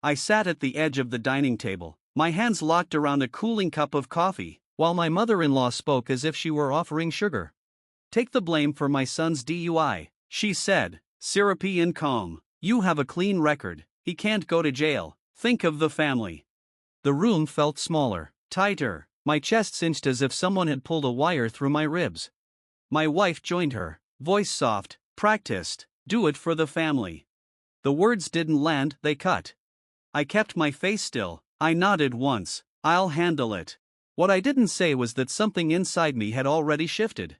I sat at the edge of the dining table, my hands locked around a cooling cup of coffee, while my mother-in-law spoke as if she were offering sugar. "Take the blame for my son's DUI," she said, syrupy and calm. "You have a clean record, he can't go to jail, think of the family." The room felt smaller, tighter, my chest cinched as if someone had pulled a wire through my ribs. My wife joined her, voice soft, practiced, "Do it for the family." The words didn't land, they cut. I kept my face still, I nodded once, "I'll handle it." What I didn't say was that something inside me had already shifted.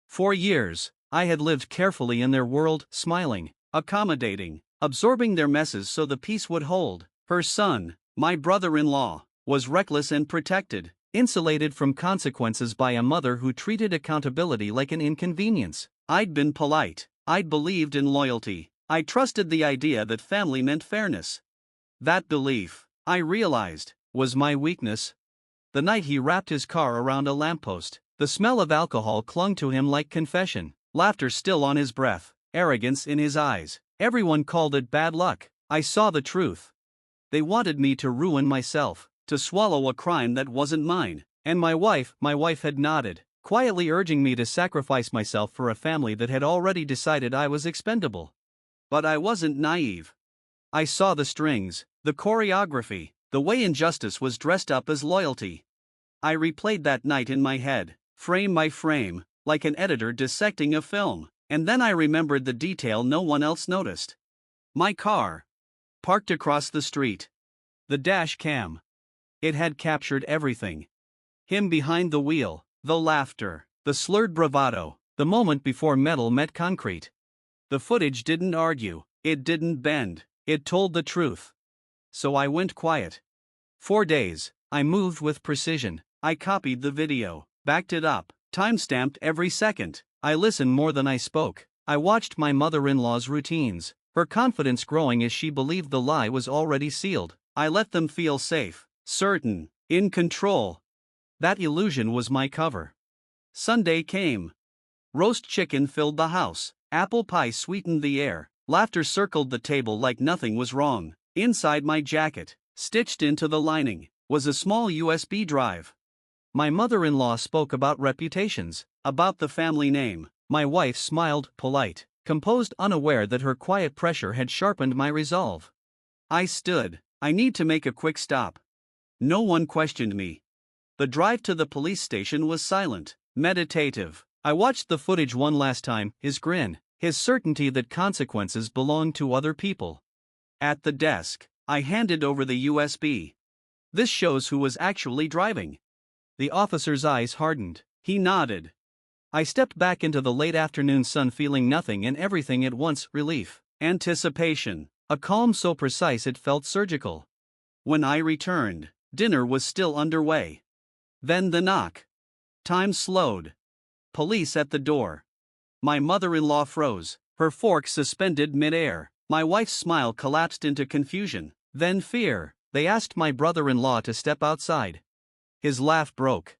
For years, I had lived carefully in their world, smiling, accommodating, absorbing their messes so the peace would hold. Her son, my brother-in-law, was reckless and protected, insulated from consequences by a mother who treated accountability like an inconvenience. I'd been polite, I'd believed in loyalty, I trusted the idea that family meant fairness. That belief, I realized, was my weakness. The night he wrapped his car around a lamppost, the smell of alcohol clung to him like confession, laughter still on his breath, arrogance in his eyes. Everyone called it bad luck. I saw the truth. They wanted me to ruin myself, to swallow a crime that wasn't mine, and my wife had nodded, quietly urging me to sacrifice myself for a family that had already decided I was expendable. But I wasn't naive. I saw the strings, the choreography, the way injustice was dressed up as loyalty. I replayed that night in my head, frame by frame, like an editor dissecting a film, and then I remembered the detail no one else noticed. My car, parked across the street. The dash cam. It had captured everything. Him behind the wheel, the laughter, the slurred bravado, the moment before metal met concrete. The footage didn't argue, it didn't bend, it told the truth. So I went quiet. 4 days, I moved with precision. I copied the video, backed it up, timestamped every second. I listened more than I spoke. I watched my mother-in-law's routines, her confidence growing as she believed the lie was already sealed. I let them feel safe, certain, in control. That illusion was my cover. Sunday came. Roast chicken filled the house, apple pie sweetened the air, laughter circled the table like nothing was wrong. Inside my jacket, stitched into the lining, was a small USB drive. My mother-in-law spoke about reputations, about the family name. My wife smiled, polite, composed, unaware that her quiet pressure had sharpened my resolve. I stood. I need to make a quick stop. No one questioned me. The drive to the police station was silent, meditative. I watched the footage one last time, his grin, his certainty that consequences belonged to other people. At the desk, I handed over the USB. "This shows who was actually driving." The officer's eyes hardened. He nodded. I stepped back into the late afternoon sun, feeling nothing and everything at once: relief, anticipation, a calm so precise it felt surgical. When I returned, dinner was still underway. Then the knock. Time slowed. Police at the door. My mother-in-law froze, her fork suspended mid-air. My wife's smile collapsed into confusion, then fear. They asked my brother-in-law to step outside. His laugh broke.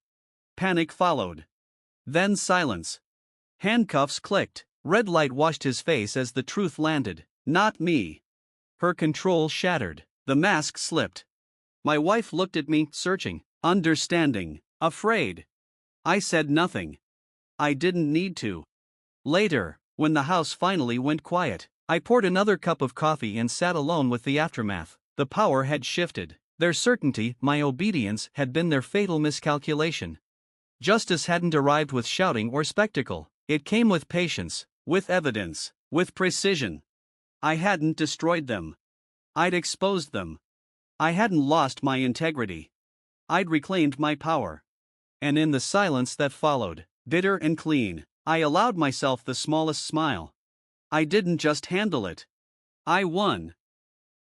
Panic followed. Then silence. Handcuffs clicked. Red light washed his face as the truth landed. Not me. Her control shattered. The mask slipped. My wife looked at me, searching, understanding, afraid. I said nothing. I didn't need to. Later, when the house finally went quiet, I poured another cup of coffee and sat alone with the aftermath. The power had shifted. Their certainty, my obedience, had been their fatal miscalculation. Justice hadn't arrived with shouting or spectacle. It came with patience, with evidence, with precision. I hadn't destroyed them. I'd exposed them. I hadn't lost my integrity. I'd reclaimed my power. And in the silence that followed, bitter and clean, I allowed myself the smallest smile. I didn't just handle it. I won.